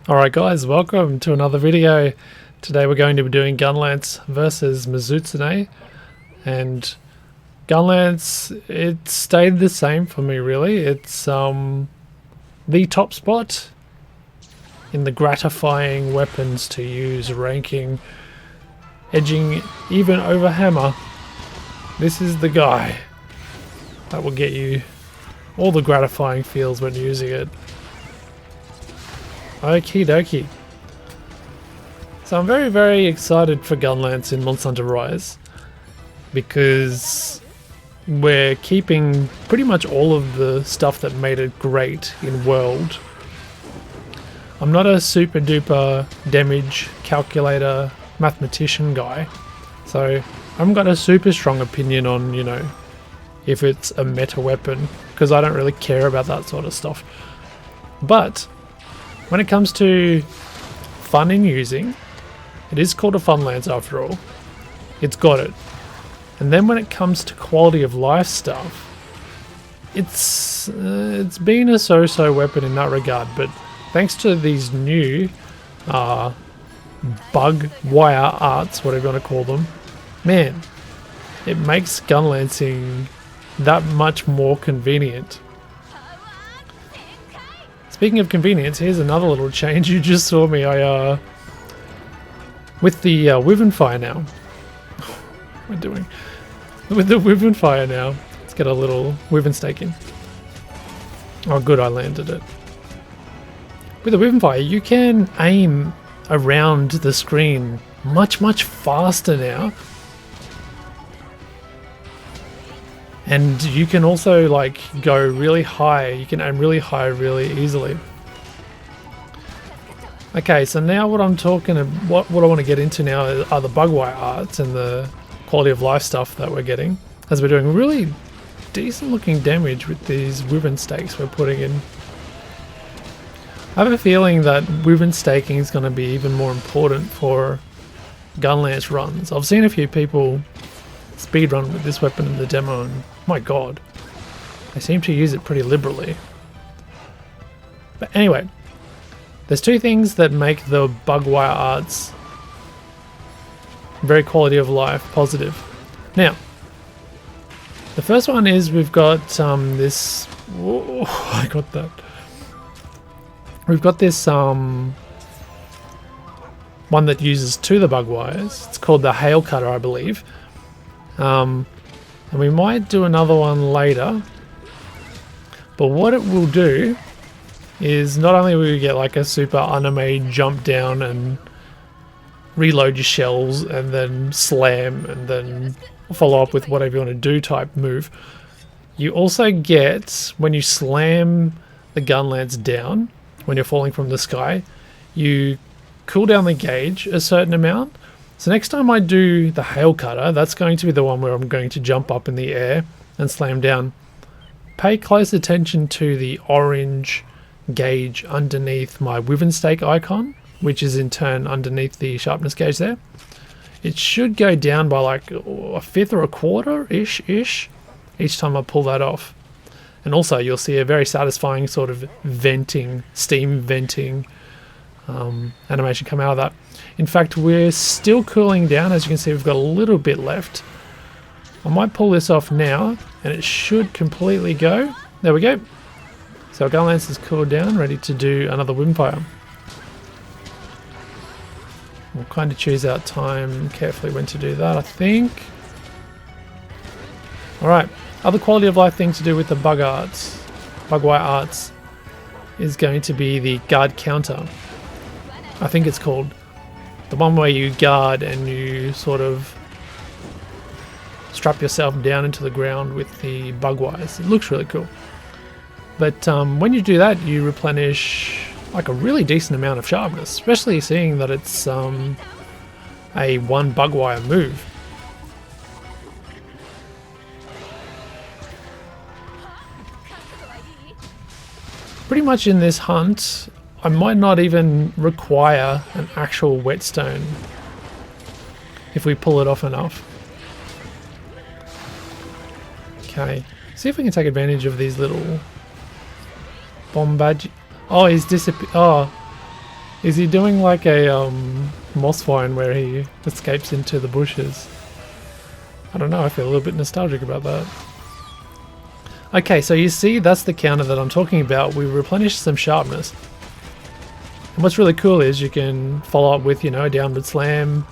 Alright guys, welcome to another video. Today we're going to be doing Gunlance versus Mizutsune, and Gunlance, it stayed the same for me really. It's the top spot in the gratifying weapons to use ranking, edging even over hammer. This is the guy that will get you all the gratifying feels when using it. Okie dokie. So I'm very excited for Gunlance in Monster Hunter Rise, because we're keeping pretty much all of the stuff that made it great in World. I'm not a super duper damage calculator mathematician guy, so I haven't got a super strong opinion on, you know, if it's a meta weapon, because I don't really care about that sort of stuff. But when it comes to fun in using, it is called a fun lance after all. It's got it. And then when it comes to quality of life stuff, it's been a so-so weapon in that regard. But thanks to these new bug wire arts, whatever you want to call them, man, it makes gun lancing that much more convenient. Speaking of convenience, here's another little change. You just saw me. With the Wyvern Fire now. What am I doing? With the Wyvern Fire now. Let's get a little Wyvern stake in. Oh, good, I landed it. With the Wyvern Fire, you can aim around the screen much faster now. And you can also like go really high. You can aim really high really easily. Okay, so now what I'm talking about, what I want to get into now are the bug wire arts and the quality of life stuff that we're getting, as we're doing really decent looking damage with these Wyvern stakes we're putting in. I have a feeling that Wyvern staking is going to be even more important for Gunlance runs. I've seen a few people speedrun with this weapon in the demo, and my god, they seem to use it pretty liberally. But anyway, there's two things that make the bug wire arts very quality of life positive. Now, the first one is we've got this. Whoa, I got that. We've got this one that uses two of the bug wires. It's called the Hail Cutter, I believe. And we might do another one later, but what it will do is not only will you get like a super anime jump down and reload your shells and then slam and then follow up with whatever you want to do type move, you also get, when you slam the gun lance down, when you're falling from the sky, you cool down the gauge a certain amount. So next time I do the Hail Cutter, that's going to be the one where I'm going to jump up in the air and slam down. Pay close attention to the orange gauge underneath my Wyvern stake icon, which is in turn underneath the sharpness gauge there. It should go down by like a fifth or a quarter-ish each time I pull that off. And also you'll see a very satisfying sort of venting, steam venting animation come out of that. In fact, we're still cooling down. As you can see, we've got a little bit left. I might pull this off now, and it should completely go. There we go. So our Gunlance is cooled down, ready to do another Wyvern Fire. We'll kind of choose our time carefully when to do that, I think. Alright, other quality of life thing to do with the bug wire arts, is going to be the guard counter. I think it's called. The one where you guard and you sort of strap yourself down into the ground with the bug wires. It looks really cool. But when you do that, you replenish like a really decent amount of sharpness, especially seeing that it's a one bug wire move. Pretty much in this hunt, I might not even require an actual whetstone if we pull it off enough. Okay, see if we can take advantage of these little bombard. Oh, he's disappeared. Oh, Is he doing like a moss vine where he escapes into the bushes? I don't know, I feel a little bit nostalgic about that. Okay, so you see that's the counter that I'm talking about. We replenished some sharpness. And what's really cool is you can follow up with, you know, a downward slam,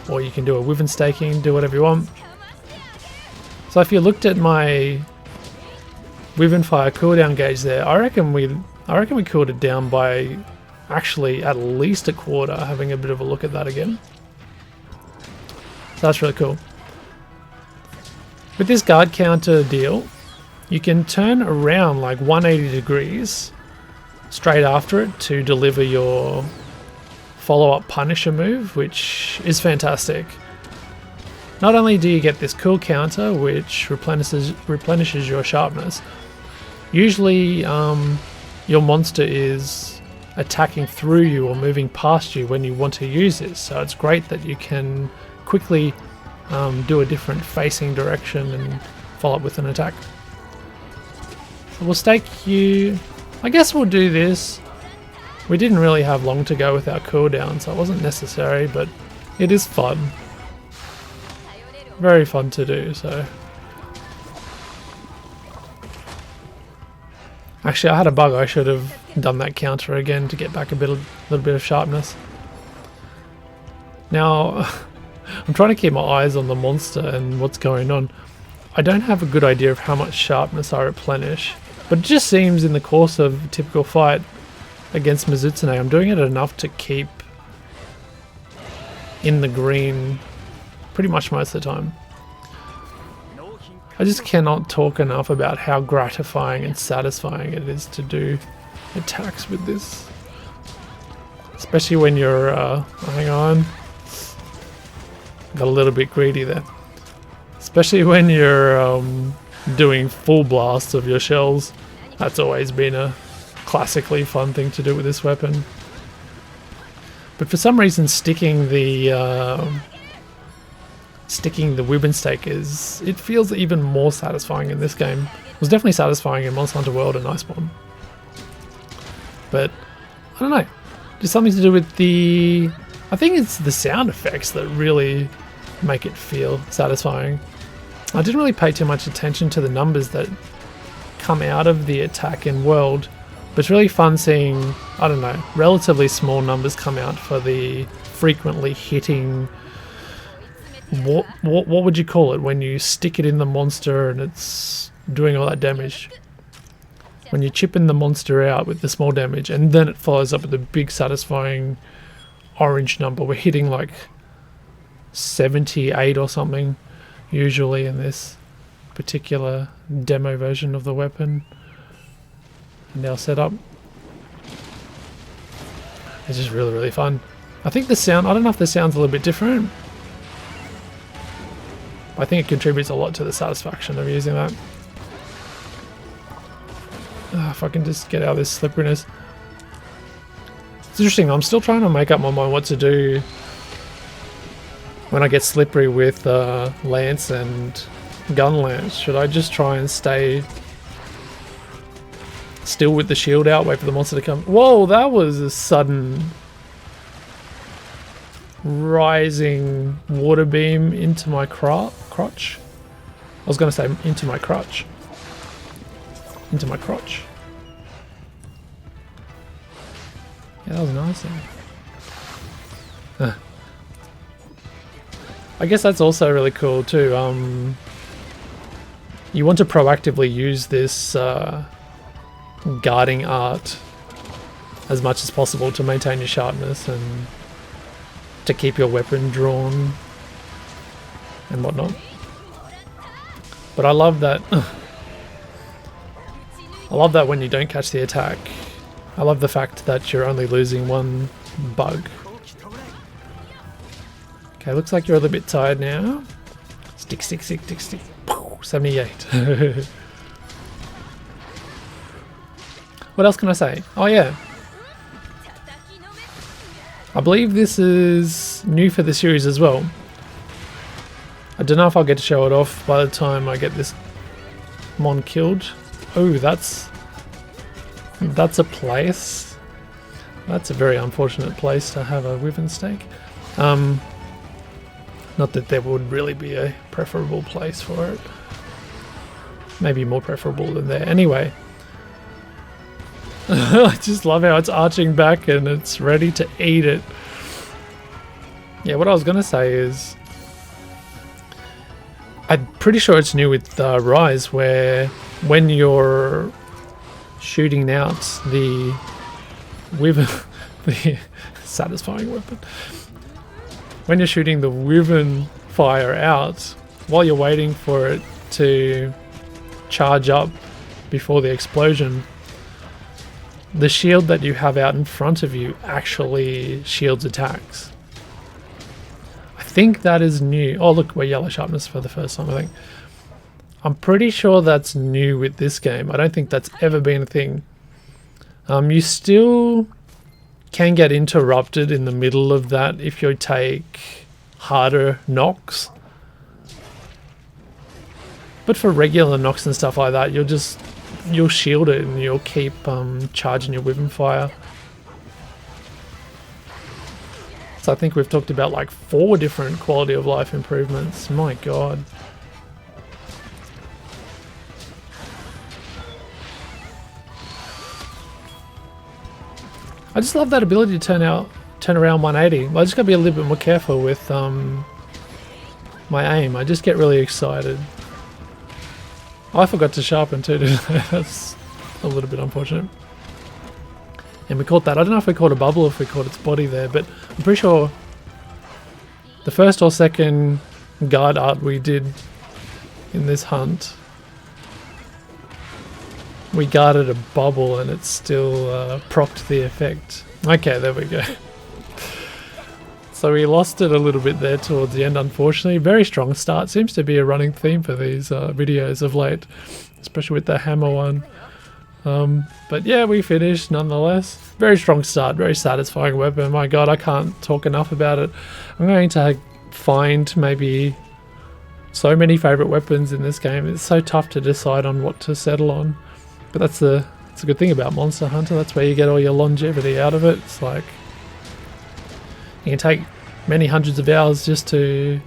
or you can do a wyvern staking, do whatever you want. So if you looked at my wyvern fire cooldown gauge there, I reckon we cooled it down by actually at least a quarter, having a bit of a look at that again. So that's really cool. With this guard counter deal, you can turn around like 180 degrees straight after it to deliver your follow-up Punisher move, which is fantastic. Not only do you get this cool counter, which replenishes your sharpness, usually your monster is attacking through you or moving past you when you want to use this, so it's great that you can quickly do a different facing direction and follow up with an attack. So we'll stake you. I guess we'll do this. We didn't really have long to go with our cooldown, so it wasn't necessary, but it is fun. Very fun to do, so. Actually, I had a bug. I should have done that counter again to get back a little bit of sharpness. Now, I'm trying to keep my eyes on the monster and what's going on. I don't have a good idea of how much sharpness I replenish, but it just seems in the course of a typical fight against Mizutsune, I'm doing it enough to keep in the green pretty much most of the time. I just cannot talk enough about how gratifying and satisfying it is to do attacks with this. Especially when you're, hang on, got a little bit greedy there. Especially when you're doing full blasts of your shells. That's always been a classically fun thing to do with this weapon. But for some reason sticking the wyvern stake it feels even more satisfying in this game. It was definitely satisfying in Monster Hunter World and Iceborne. But I don't know, just something to do with I think it's the sound effects that really make it feel satisfying. I didn't really pay too much attention to the numbers that come out of the attack in World, but it's really fun seeing, I don't know, relatively small numbers come out for the frequently hitting, what would you call it when you stick it in the monster and it's doing all that damage? When you chip in the monster out with the small damage and then it follows up with a big satisfying orange number. We're hitting like 78 or something usually in this particular demo version of the weapon. And our setup. It's just really, really fun. I think the sound, I don't know if the sound's a little bit different. I think it contributes a lot to the satisfaction of using that. If I can just get out of this slipperiness. It's interesting, I'm still trying to make up my mind what to do when I get slippery with Lance and Gunlance. Should I just try and stay still with the shield out, wait for the monster to come? Whoa, that was a sudden rising water beam into my crotch. I was going to say into my crotch. Into my crotch. Yeah, that was nice. I guess that's also really cool too. You want to proactively use this guarding art as much as possible to maintain your sharpness and to keep your weapon drawn and whatnot. But I love that. I love that when you don't catch the attack. I love the fact that you're only losing one bug. Okay, looks like you're a little bit tired now. Stick. 78. What else can I say? Oh yeah. I believe this is new for the series as well. I don't know if I'll get to show it off by the time I get this mon killed. Oh, that's a place. That's a very unfortunate place to have a wyvern stake. Not that there would really be a preferable place for it. Maybe more preferable than there. Anyway. I just love how it's arching back and it's ready to eat it. Yeah, what I was going to say is... I'm pretty sure it's new with Rise, where when you're shooting out the wyvern... the satisfying weapon. When you're shooting the wyvern fire out, while you're waiting for it to charge up before the explosion, the shield that you have out in front of you actually shields attacks. I think that is new. Oh look, we're yellow sharpness for the first time, I think. I'm pretty sure that's new with this game. I don't think that's ever been a thing. You still can get interrupted in the middle of that if you take harder knocks. But for regular knocks and stuff like that, you'll shield it and you'll keep charging your wyvern fire. So I think we've talked about like 4 different quality of life improvements. My god. I just love that ability to turn around 180. I just gotta be a little bit more careful with my aim. I just get really excited. Oh, I forgot to sharpen too, didn't I? That's a little bit unfortunate. And we caught that. I don't know if we caught a bubble or if we caught its body there, but I'm pretty sure the first or second guard art we did in this hunt, we guarded a bubble and it still procced the effect. Okay, there we go. So we lost it a little bit there towards the end, unfortunately. Very strong start. Seems to be a running theme for these videos of late, especially with the hammer one. But yeah, we finished nonetheless. Very strong start, very satisfying weapon. My god, I can't talk enough about it. I'm going to find maybe so many favorite weapons in this game. It's so tough to decide on what to settle on. But that's a good thing about Monster Hunter. That's where you get all your longevity out of it. It's like you can take many hundreds of hours just to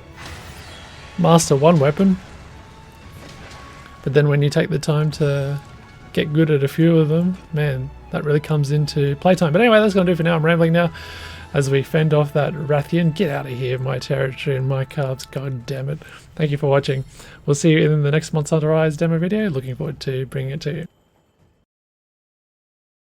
master one weapon. But then when you take the time to get good at a few of them, man, that really comes into playtime. But anyway, that's going to do for now. I'm rambling now as we fend off that Rathian. Get out of here, my territory and my cards. God damn it. Thank you for watching. We'll see you in the next Monster Hunter Rise demo video. Looking forward to bringing it to you.